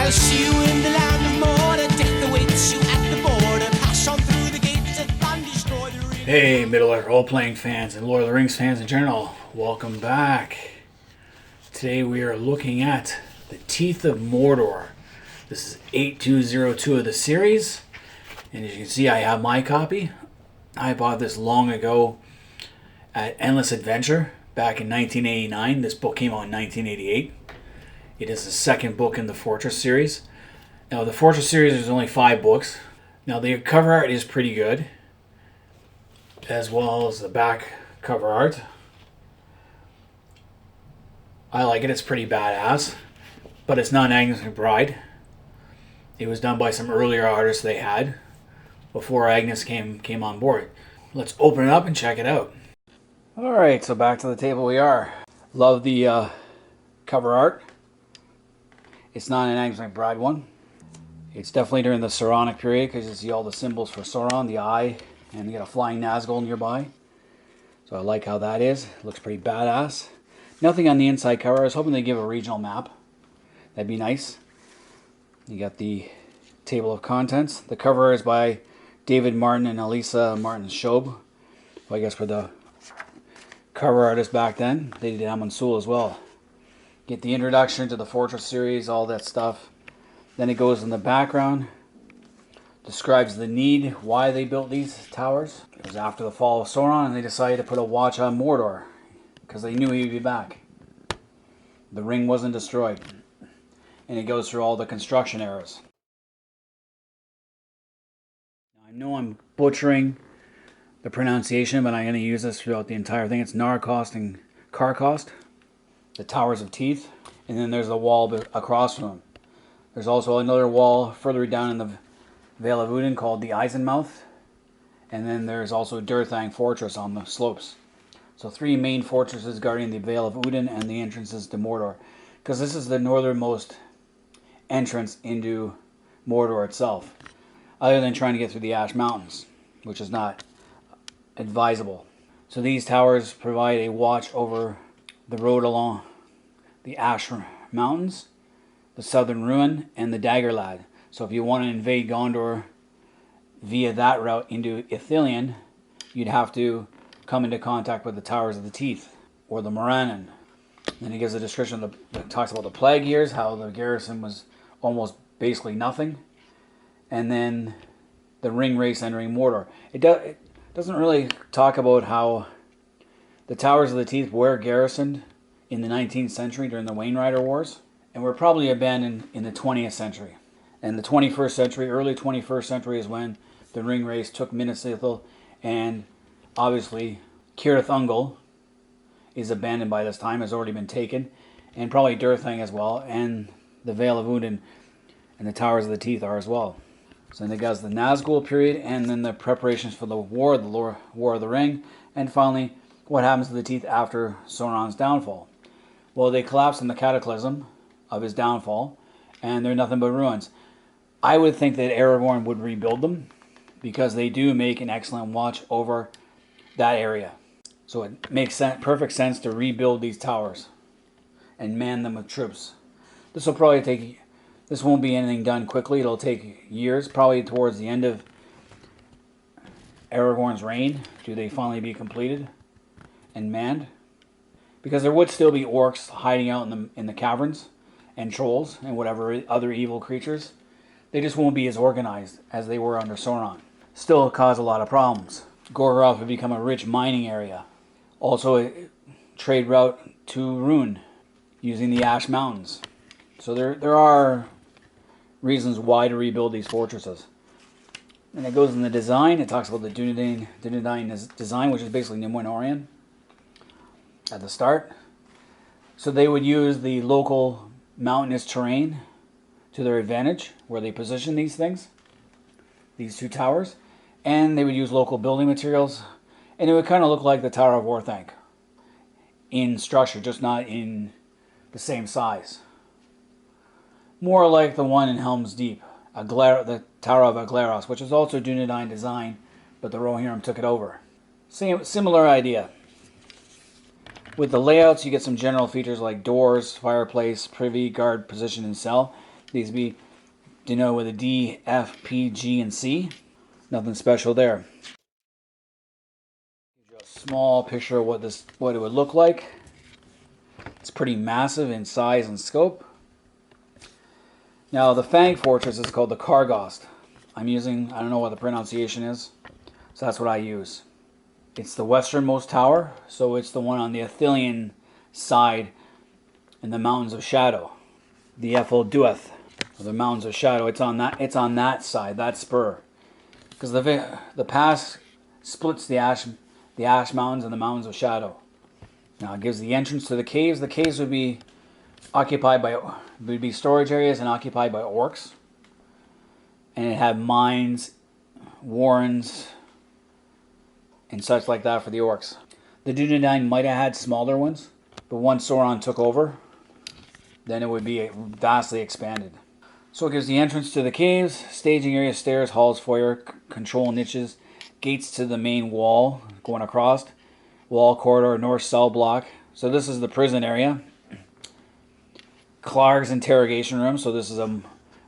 I'll see you in the land of Mordor. Death awaits you at the border. Pass on through the gates of and destroy the ring. Hey, Middle-earth role-playing fans and Lord of the Rings fans in general, welcome back. Today we are looking at the Teeth of Mordor. This is 8202 of the series, and as you can see, I have my copy. I bought this long ago at Endless Adventure back in 1989. This book came out in 1988. It is the second book in the Fortress series. Now, the Fortress series is only 5 books. Now, the cover art is pretty good, as well as the back cover art. I like it. It's pretty badass, but it's not Agnes McBride. It was done by some earlier artists they had before Agnes came on board. Let's open it up and check it out. Alright, so back to the table we are. Love the cover art. It's not an Agnes McBride one. It's definitely during the Sauronic period because you see all the symbols for Sauron, the eye, and you got a flying Nazgul nearby. So I like how that is. It looks pretty badass. Nothing on the inside cover. I was hoping they'd give a regional map. That'd be nice. You got the table of contents. The cover is by David Martin and Elisa Martin-Schob. Well, I guess for the cover artists back then. They did Amon Sul as well. Get the introduction to the Fortress series, all that stuff. Then it goes in the background. Describes the need, why they built these towers. It was after the fall of Sauron and they decided to put a watch on Mordor because they knew he would be back. The ring wasn't destroyed. And it goes through all the construction eras. I know I'm butchering the pronunciation, but I'm going to use this throughout the entire thing. It's Narchost and Carchost, the Towers of Teeth, and then there's the wall across from them. There's also another wall further down in the Vale of Udin called the Eisenmouth, and then there's also Durthang Fortress on the slopes. So 3 main fortresses guarding the Vale of Udin and the entrances to Mordor, because this is the northernmost entrance into Mordor itself, other than trying to get through the Ash Mountains, which is not advisable. So these towers provide a watch over the road along the Ash Mountains, the Southern Ruin, and the Dagger Lad. So if you want to invade Gondor via that route into Ithilien, you'd have to come into contact with the Towers of the Teeth, or the Morannon. Then he gives a description that talks about the plague years, how the garrison was almost basically nothing, and then the Ringwraiths entering Mordor. It doesn't really talk about how the Towers of the Teeth were garrisoned in the 19th century during the Wainrider Wars, and were probably abandoned in the 20th century. And the 21st century, early 21st century, is when the Ringwraiths took Minas Ithil, and obviously Cirith Ungol is abandoned by this time, has already been taken, and probably Durthang as well, and the Vale of Udin and the Towers of the Teeth are as well. So then it goes the Nazgul period, and then the preparations for the War of the Ring, and finally, what happens to the Teeth after Sauron's downfall. Well, they collapse in the cataclysm of his downfall, and they're nothing but ruins. I would think that Aragorn would rebuild them, because they do make an excellent watch over that area. So it makes perfect sense to rebuild these towers and man them with troops. This won't be anything done quickly. It'll take years, probably towards the end of Aragorn's reign do they finally be completed and manned. Because there would still be orcs hiding out in the caverns, and trolls and whatever other evil creatures. They just won't be as organized as they were under Sauron. Still cause a lot of problems. Gorgoroth would become a rich mining area. Also a trade route to Rhûn using the Ash Mountains. So there are reasons why to rebuild these fortresses. And it goes in the design. It talks about the Dunedain design, which is basically Numenorean at the start. So they would use the local mountainous terrain to their advantage where they position these things, these 2 towers, and they would use local building materials, and it would kind of look like the Tower of Orthanc in structure, just not in the same size. More like the one in Helm's Deep, the Tower of Aglaros, which is also Dunedain design, but the Rohirrim took it over. Similar idea. With the layouts, you get some general features like doors, fireplace, privy, guard, position, and cell. These be denoted with a D, F, P, G, and C. Nothing special there. A small picture of what it would look like. It's pretty massive in size and scope. Now the Fang Fortress is called the Carchost. I'm using, I don't know what the pronunciation is, so that's what I use. It's the westernmost tower, so it's the one on the Athelian side in the Mountains of Shadow. The Ethel Dueth, the Mountains of Shadow. It's on that side, that spur, because the pass splits the Ash Mountains and the Mountains of Shadow. Now it gives the entrance to the caves. The caves would be storage areas and occupied by orcs, and it had mines, warrens, and such like that for the orcs. The Dunedain might have had smaller ones, but once Sauron took over, then it would be vastly expanded. So it gives the entrance to the caves, staging area, stairs, halls, foyer, control niches, gates to the main wall going across, wall corridor, north cell block. So this is the prison area. Clark's interrogation room. So this is a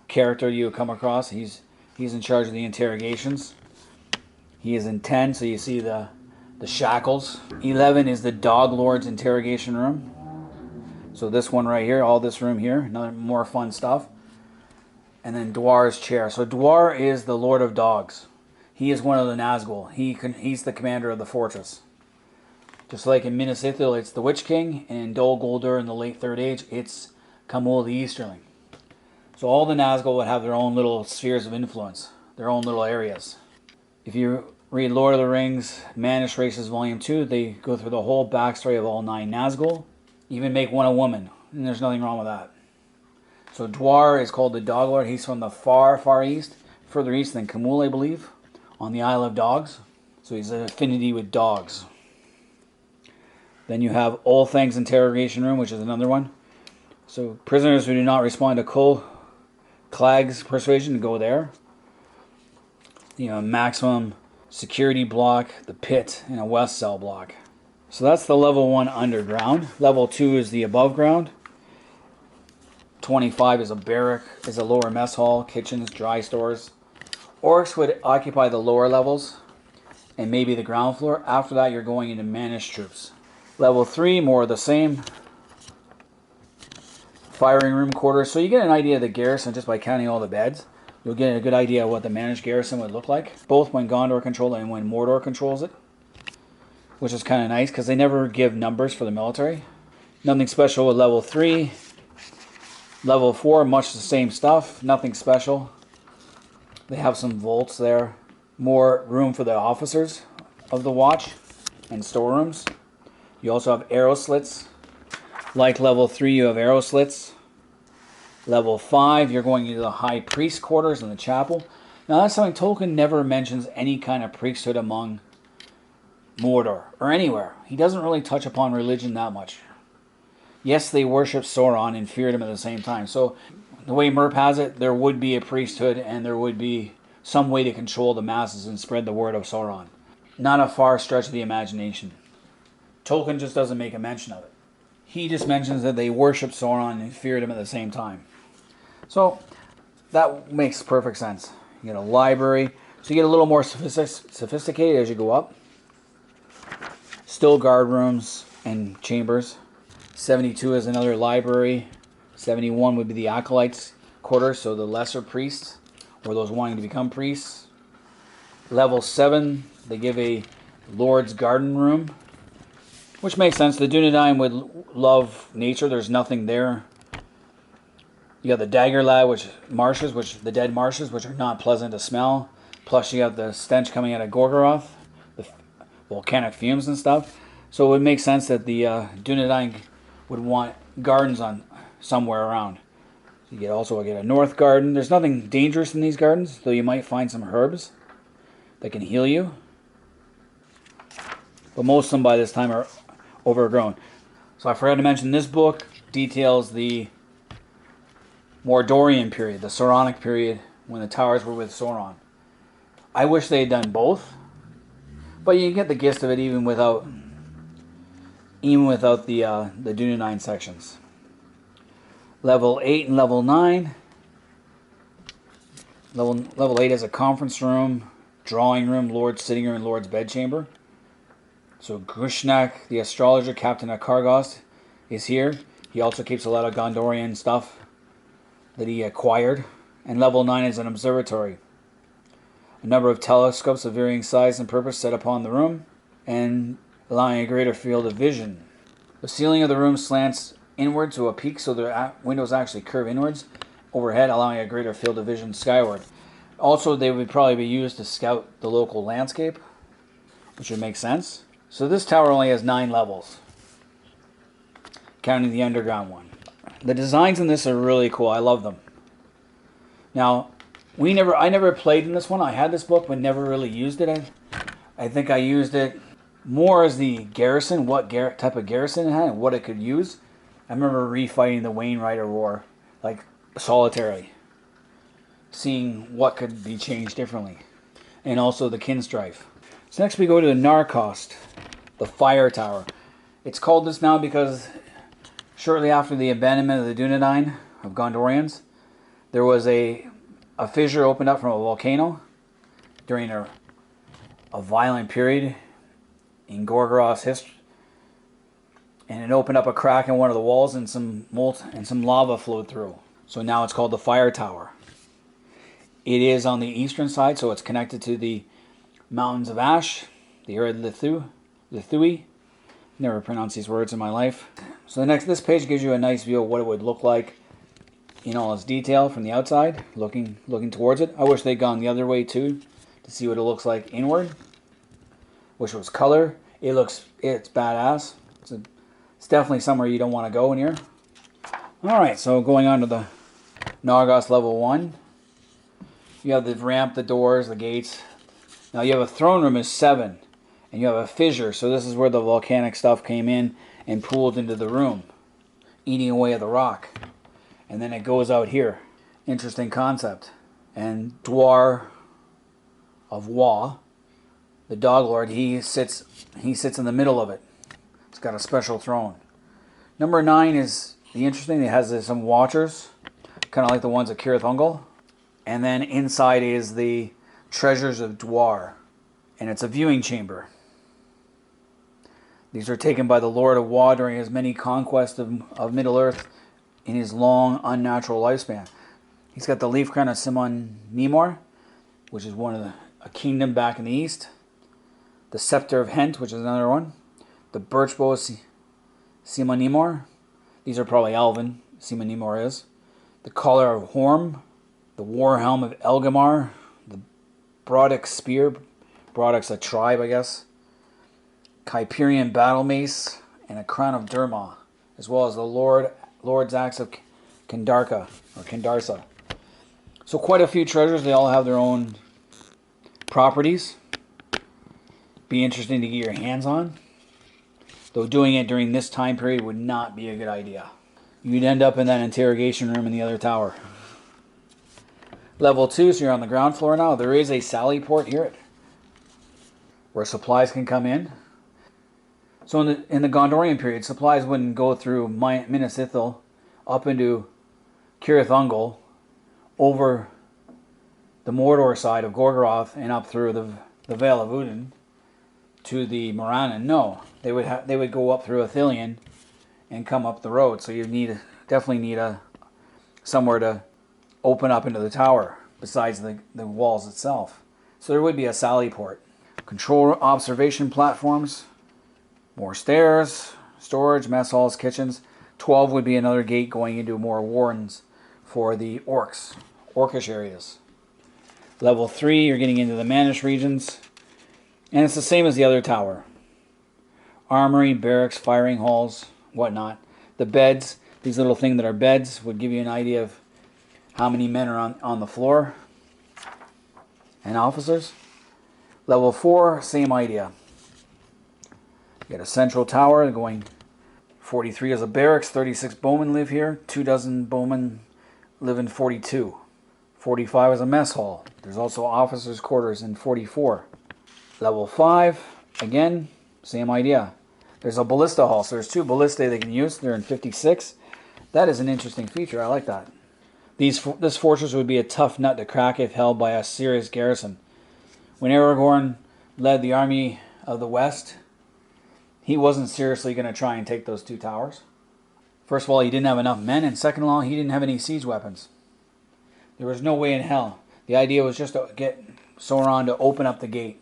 character you come across. He's in charge of the interrogations. He is in 10, so you see the shackles. 11 is the Dog Lord's interrogation room. So this one right here, all this room here, more fun stuff. And then Dwar's chair. So Dwar is the Lord of Dogs. He is one of the Nazgul. He's the commander of the fortress. Just like in Minas Ithil, it's the Witch King, and in Dol Guldur in the late Third Age, it's Khamul the Easterling. So all the Nazgul would have their own little spheres of influence, their own little areas. If you read Lord of the Rings, Manish Races Volume 2, they go through the whole backstory of all 9 Nazgul, even make one a woman, and there's nothing wrong with that. So Dwar is called the Dog Lord. He's from the far, far east, further east than Khamul, I believe, on the Isle of Dogs. So he's an affinity with dogs. Then you have Olthang's interrogation room, which is another one. So prisoners who do not respond to Clag's persuasion go there. You know, maximum security block, the pit, and a west cell block. So that's the level 1 underground. Level 2 is the above ground. 25 is a barrack, is a lower mess hall, kitchens, dry stores. Orcs would occupy the lower levels and maybe the ground floor. After that, you're going into Manish troops. Level 3, more of the same. Firing room quarters. So you get an idea of the garrison just by counting all the beds. You'll get a good idea of what the managed garrison would look like, both when Gondor controlled it and when Mordor controls it, which is kind of nice because they never give numbers for the military. Nothing special with level 3. Level 4, much the same stuff, nothing special. They have some vaults there. More room for the officers of the watch and storerooms. You also have arrow slits. Like level 3, you have arrow slits. Level 5, you're going into the high priest quarters in the chapel. Now that's something Tolkien never mentions any kind of priesthood among Mordor or anywhere. He doesn't really touch upon religion that much. Yes, they worship Sauron and feared him at the same time. So the way Merp has it, there would be a priesthood and there would be some way to control the masses and spread the word of Sauron. Not a far stretch of the imagination. Tolkien just doesn't make a mention of it. He just mentions that they worshiped Sauron and feared him at the same time. So that makes perfect sense. You get a library. So you get a little more sophisticated as you go up. Still guard rooms and chambers. 72 is another library. 71 would be the acolytes' quarters, so the lesser priests or those wanting to become priests. Level 7, they give a Lord's Garden room, which makes sense. The Dunedain would love nature. There's nothing there. You got the Daggerlad, the dead marshes, which are not pleasant to smell. Plus you got the stench coming out of Gorgoroth, the volcanic fumes and stuff. So it would make sense that the Dunedain would want gardens on somewhere around. You also get a north garden. There's nothing dangerous in these gardens, though you might find some herbs that can heal you. But most of them by this time are overgrown. So I forgot to mention, this book details the Mordorian period, the Sauronic period, when the towers were with Sauron. I wish they had done both, but you get the gist of it even without the Dunedain sections. Level 8 and level 9, Level 8 is a conference room, drawing room, lord's sitting room, and lord's bedchamber. So Grishnak, the astrologer, captain of Carchost, is here. He also keeps a lot of Gondorian stuff that he acquired. And level 9 is an observatory. A number of telescopes of varying size and purpose set upon the room, and allowing a greater field of vision. The ceiling of the room slants inward to a peak, so the windows actually curve inwards overhead, allowing a greater field of vision skyward. Also, they would probably be used to scout the local landscape, which would make sense. So this tower only has 9 levels, counting the underground one. The designs in this are really cool. I love them. Now, I never played in this one. I had this book, but never really used it. I think I used it more as the garrison, what type of garrison it had, and what it could use. I remember refighting the Wainwright War, like solitarily, seeing what could be changed differently, and also the Kinstrife. So next we go to the Narchost, the Fire Tower. It's called this now because shortly after the abandonment of the Dunedain of Gondorians, there was a fissure opened up from a volcano during a violent period in Gorgoroth's history, and it opened up a crack in one of the walls, and some lava flowed through. So now it's called the Fire Tower. It is on the eastern side, so it's connected to the Mountains of Ash, the erected Lithui. Never pronounced these words in my life. So this page gives you a nice view of what it would look like in all its detail from the outside, looking towards it. I wish they'd gone the other way too, to see what it looks like inward. Which was color. It's badass. It's definitely somewhere you don't want to go in here. Alright, so going on to the Narchost level 1. You have the ramp, the doors, the gates. Now you have a throne room is 7. And you have a fissure, so this is where the volcanic stuff came in and pooled into the room, eating away at the rock. And then it goes out here. Interesting concept. And Dwar of Waw, the Dog Lord, he sits in the middle of it. It's got a special throne. Number 9 is the interesting. It has some watchers, kind of like the ones at Cirith Ungol. And then inside is the treasures of Dwar, and it's a viewing chamber. These are taken by the Lord of Waw during his many conquests of Middle-earth in his long, unnatural lifespan. He's got the leaf crown of Simon Nemor, which is a kingdom back in the east. The scepter of Hent, which is another one. The birch bow of Simon Nemor. These are probably Elven. Simon Nemor is. The collar of Horm. The war helm of Elgamar. The Broddick spear. Broddick's a tribe, I guess. Kyperian battle mace. And a crown of Derma. As well as the Lord's axe of Kendarka. Or Kendarsa. So quite a few treasures. They all have their own properties. Be interesting to get your hands on. Though doing it during this time period would not be a good idea. You'd end up in that interrogation room in the other tower. Level 2, so you're on the ground floor now. There is a sally port here where supplies can come in. So in the Gondorian period, supplies wouldn't go through Minas Ithil up into Cirith Ungol, over the Mordor side of Gorgoroth, and up through the Vale of Udin to the Morannon. No, they would go up through Ithilien and come up the road. So you definitely need somewhere to open up into the tower besides the walls itself. So there would be a sally port. Control observation platforms, more stairs, storage, mess halls, kitchens. 12 would be another gate going into more wardens for the orcish areas. Level 3, you're getting into the Manish regions. And it's the same as the other tower. Armory, barracks, firing halls, whatnot. The beds, these little things that are beds, would give you an idea of how many men are on the floor. And officers. Level 4, same idea. You got a central tower going 43 as a barracks, 36 bowmen live here, 24 bowmen live in 42. 45 is a mess hall. There's also officers' quarters in 44. Level 5, again, same idea. There's a ballista hall, so there's 2 ballistae they can use. They're in 56. That is an interesting feature. I like that. This fortress would be a tough nut to crack if held by a serious garrison. When Aragorn led the army of the West, he wasn't seriously going to try and take those 2 towers. First of all, he didn't have enough men, and second of all, he didn't have any siege weapons. There was no way in hell. The idea was just to get Sauron to open up the gate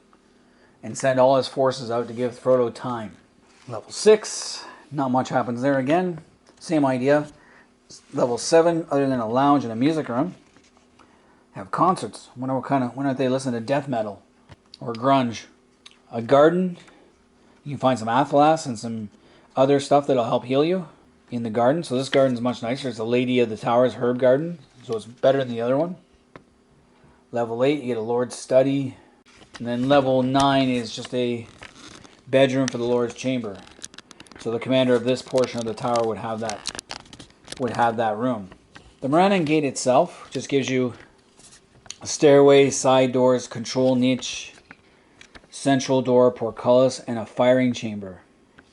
and send all his forces out to give Frodo time. Level 6, not much happens there again. Same idea. Level 7, other than a lounge and a music room, have concerts. Why don't they listen to death metal or grunge? A garden. You can find some athlas and some other stuff that'll help heal you in the garden. So this garden's much nicer. It's the Lady of the Towers herb garden, so it's better than the other one. Level 8, you get a Lord's study. And then level 9 is just a bedroom for the Lord's chamber. So the commander of this portion of the tower would have that room. The Morannon Gate itself just gives you a stairway, side doors, control niche, central door, portcullis, and a firing chamber.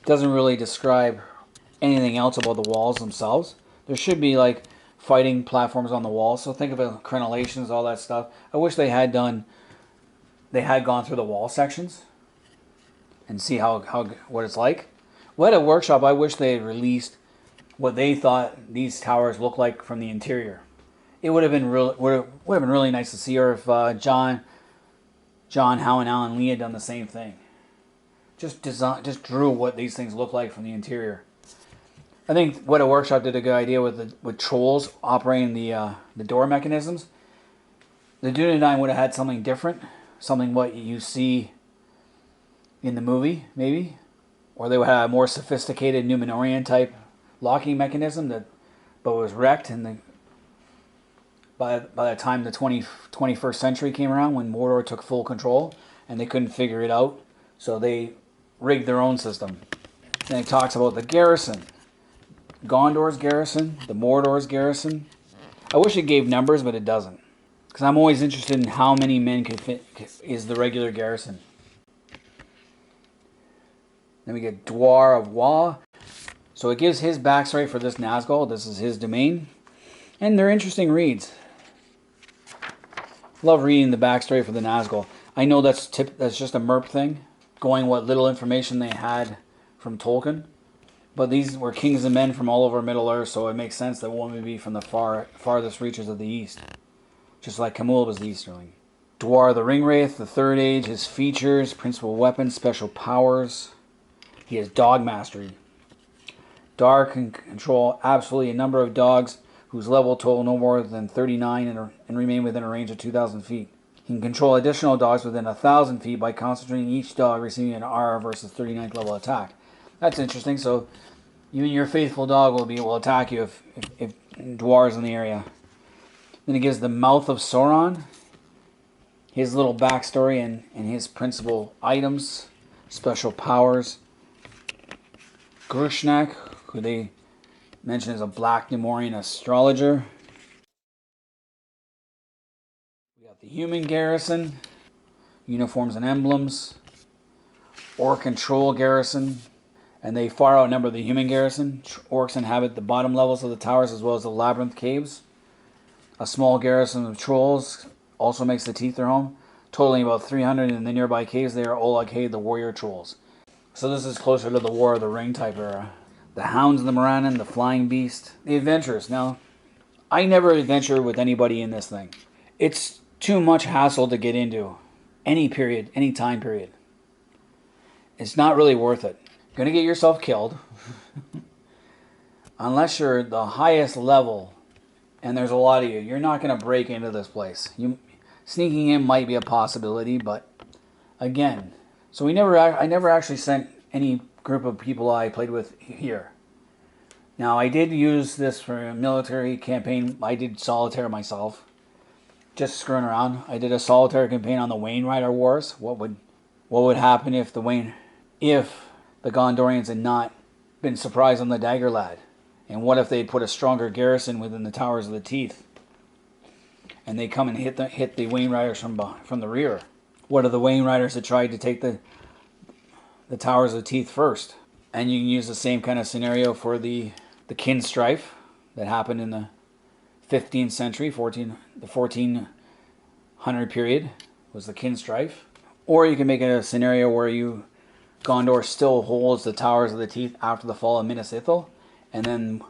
It doesn't really describe anything else about the walls themselves. There should be like fighting platforms on the walls. So think of it, crenellations, all that stuff. I wish they had gone through the wall sections and see what it's like. Well, at a workshop, I wish they had released what they thought these towers look like from the interior. It would have been really nice to see, or if John Howe and Alan Lee had done the same thing. Just drew what these things look like from the interior. I think what a workshop did a good idea with trolls operating the door mechanisms. The Dunedain would have had something different, something what you see in the movie, maybe, or they would have a more sophisticated Numenorian type locking mechanism but was wrecked by the time the 21st century came around, when Mordor took full control and they couldn't figure it out, so they rigged their own system. Then it talks about the garrison. Gondor's garrison, the Mordor's garrison. I wish it gave numbers, but it doesn't. Because I'm always interested in how many men is the regular garrison. Then we get Dwar of Waw. So it gives his backstory for this Nazgul. This is his domain. And they're interesting reads. Love reading the backstory for the Nazgul. I know that's just a MERP thing, going what little information they had from Tolkien. But these were kings and men from all over Middle-earth, so it makes sense that one would be from the farthest reaches of the East. Just like Camul was the Easterling. Dwar the Ringwraith, the Third Age, his features, principal weapons, special powers. He has dog mastery. Dar can control absolutely a number of dogs whose level total no more than 39 and remain within a range of 2,000 feet. He can control additional dogs within 1,000 feet by concentrating each dog receiving an R versus 39th level attack. That's interesting. So you and your faithful dog will attack you if Dwar is in the area. Then it gives the Mouth of Sauron, his little backstory and his principal items, special powers. Grushnak, who they mention as a Black Nemorian astrologer. We got the human garrison, uniforms and emblems. Orc and troll garrison, and they far outnumber the human garrison. Orcs inhabit the bottom levels of the towers as well as the labyrinth caves. A small garrison of trolls also makes the Teeth their home, totaling about 300 in the nearby caves. They are Olaghay, the warrior trolls. So this is closer to the War of the Ring type era. The Hounds of the Morannon, the Flying Beast, the Adventurers. Now, I never adventure with anybody in this thing. It's too much hassle to get into any period, any time period. It's not really worth it. You're going to get yourself killed. Unless you're the highest level, and there's a lot of you, you're not going to break into this place. Sneaking in might be a possibility, but again, so I never actually sent any group of people I played with here. Now, I did use this for a military campaign. I did solitaire myself, just screwing around. I did a solitaire campaign on the Wainwriter Wars. What would happen if the Gondorians had not been surprised on the Dagger Lad? And what if they put a stronger garrison within the Towers of the Teeth? And they come and hit the Wainwriters from the rear? What are the Wainwriters that tried to take the Towers of the Teeth first? And you can use the same kind of scenario for the kin strife that happened in 15th century, the 1400 period was the Kinstrife. Or you can make it a scenario where Gondor still holds the Towers of the Teeth after the fall of Minas Ithil, and then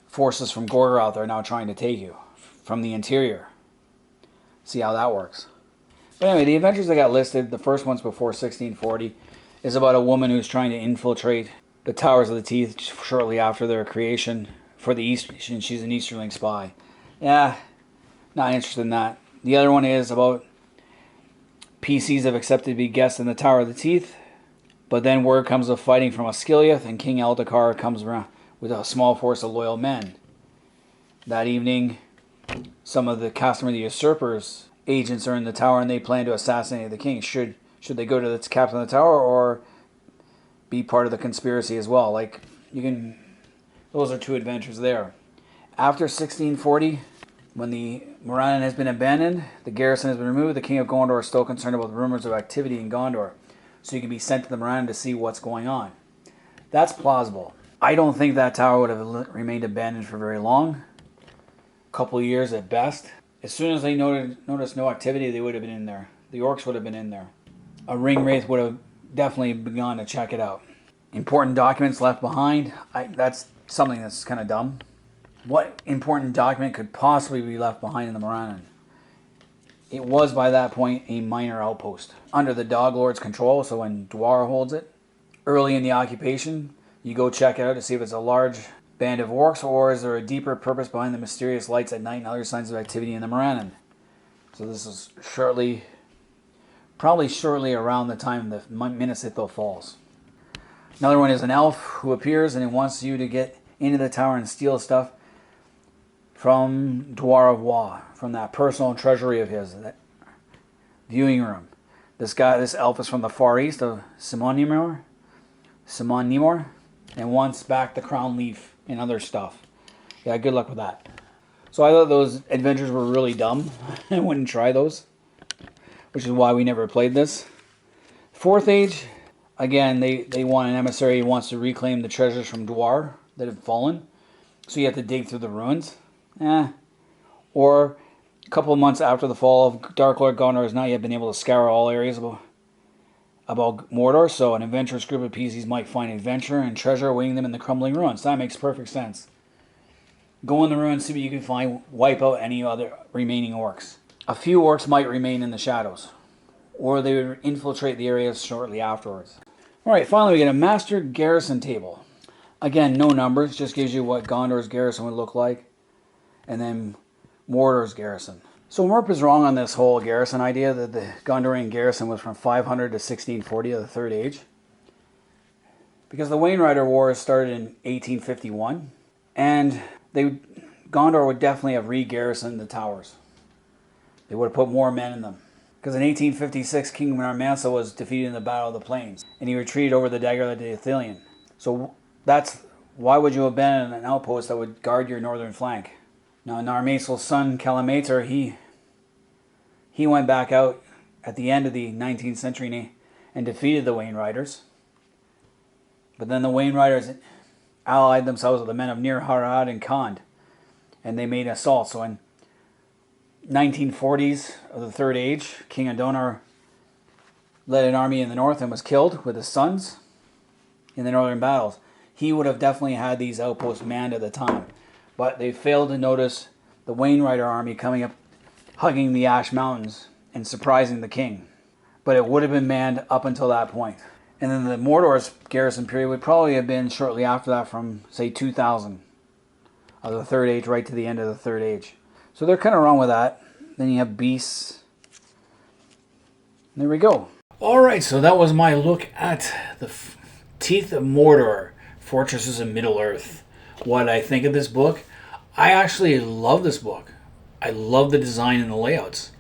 forces from Gorgoroth are now trying to take you from the interior. See how that works. But anyway, the adventures that got listed, the first one's before 1640, is about a woman who's trying to infiltrate the Towers of the Teeth shortly after their creation for the East. She's an Easterling spy. Yeah, not interested in that. The other one is about PCs have accepted to be guests in the Tower of the Teeth, but then word comes of fighting from Osgiliath, and King Eldacar comes around with a small force of loyal men. That evening, some of the Castamere the Usurper's agents are in the tower, and they plan to assassinate the king. Should they go to the captain of the tower or be part of the conspiracy as well? Those are two adventures there. After 1640, when the Morannon has been abandoned, the garrison has been removed, the king of Gondor is still concerned about the rumors of activity in Gondor, so you can be sent to the Morannon to see what's going on. That's plausible. I don't think that tower would have remained abandoned for very long. A couple of years at best. As soon as they noticed no activity, they would have been in there. The Orcs would have been in there. A Ringwraith would have definitely begun to check it out. Important documents left behind. That's something that's kind of dumb. What important document could possibly be left behind in the Morannon? It was by that point a minor outpost under the Dog Lord's control, so when Dwar holds it. Early in the occupation, you go check it out to see if it's a large band of orcs, or is there a deeper purpose behind the mysterious lights at night and other signs of activity in the Morannon? So this is probably shortly around the time the Minas Ithil falls. Another one is an elf who appears and he wants you to get into the tower and steal stuff from Dwar of Waw, from that personal treasury of his, that viewing room. This elf is from the far east of Simon Nimor, and wants back the crown leaf and other stuff. Yeah, good luck with that. So I thought those adventures were really dumb. I wouldn't try those, which is why we never played this. Fourth Age, again, they want an emissary who wants to reclaim the treasures from Dwar that have fallen. So you have to dig through the ruins. Or a couple of months after the fall of Dark Lord Gondor has not yet been able to scour all areas about Mordor, so an adventurous group of PCs might find adventure and treasure awaiting them in the crumbling ruins. That makes perfect sense. Go in the ruins, see what you can find, wipe out any other remaining orcs. A few orcs might remain in the shadows, or they would infiltrate the areas shortly afterwards. Alright, finally we get a master garrison table. Again, no numbers, just gives you what Gondor's garrison would look like, and then Mordor's garrison. So Merp is wrong on this whole garrison idea that the Gondorian garrison was from 500 to 1640 of the Third Age. Because the Wainrider Wars started in 1851, and Gondor would definitely have re-garrisoned the towers. They would have put more men in them. Because in 1856, King Narmansa was defeated in the Battle of the Plains, and he retreated over the Dagger of the Ithilien. So why would you abandon an outpost that would guard your northern flank? Now Narmacel's son, Calamator, he went back out at the end of the 19th century and defeated the Wainriders. But then the Wainriders allied themselves with the men of Nir Harad and Khand, and they made assault. So in 1940s of the Third Age, King Adonor led an army in the north and was killed with his sons in the northern battles. He would have definitely had these outposts manned at the time. But they failed to notice the Wainrider army coming up, hugging the Ash Mountains and surprising the king. But it would have been manned up until that point. And then the Mordor's garrison period would probably have been shortly after that, from, say, 2000 of the Third Age right to the end of the Third Age. So they're kind of wrong with that. Then you have beasts. There we go. Alright, so that was my look at the Teeth of Mordor, Fortresses of Middle-earth. What I think of this book. I actually love this book. I love the design and the layouts.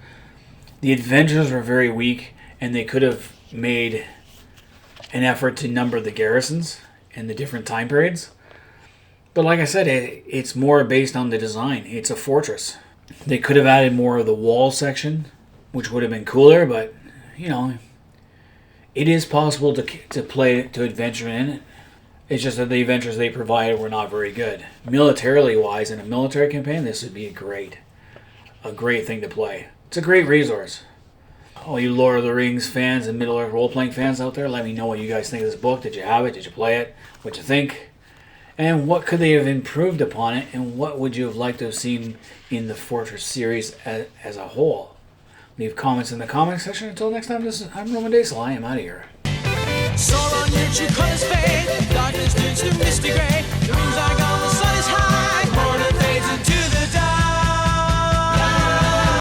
The adventures were very weak, and they could have made an effort to number the garrisons in the different time periods. But like I said, it's more based on the design. It's a fortress. They could have added more of the wall section, which would have been cooler, but, you know, it is possible to adventure in it. It's just that the adventures they provided were not very good. Militarily wise, in a military campaign, this would be a great thing to play. It's a great resource. All you Lord of the Rings fans and Middle-earth role-playing fans out there, let me know what you guys think of this book. Did you have it? Did you play it? What you think? And what could they have improved upon it? And what would you have liked to have seen in the Fortress series as a whole? Leave comments in the comment section. Until next time, I'm Roman Daisel. I am out of here. Sauron, you cut his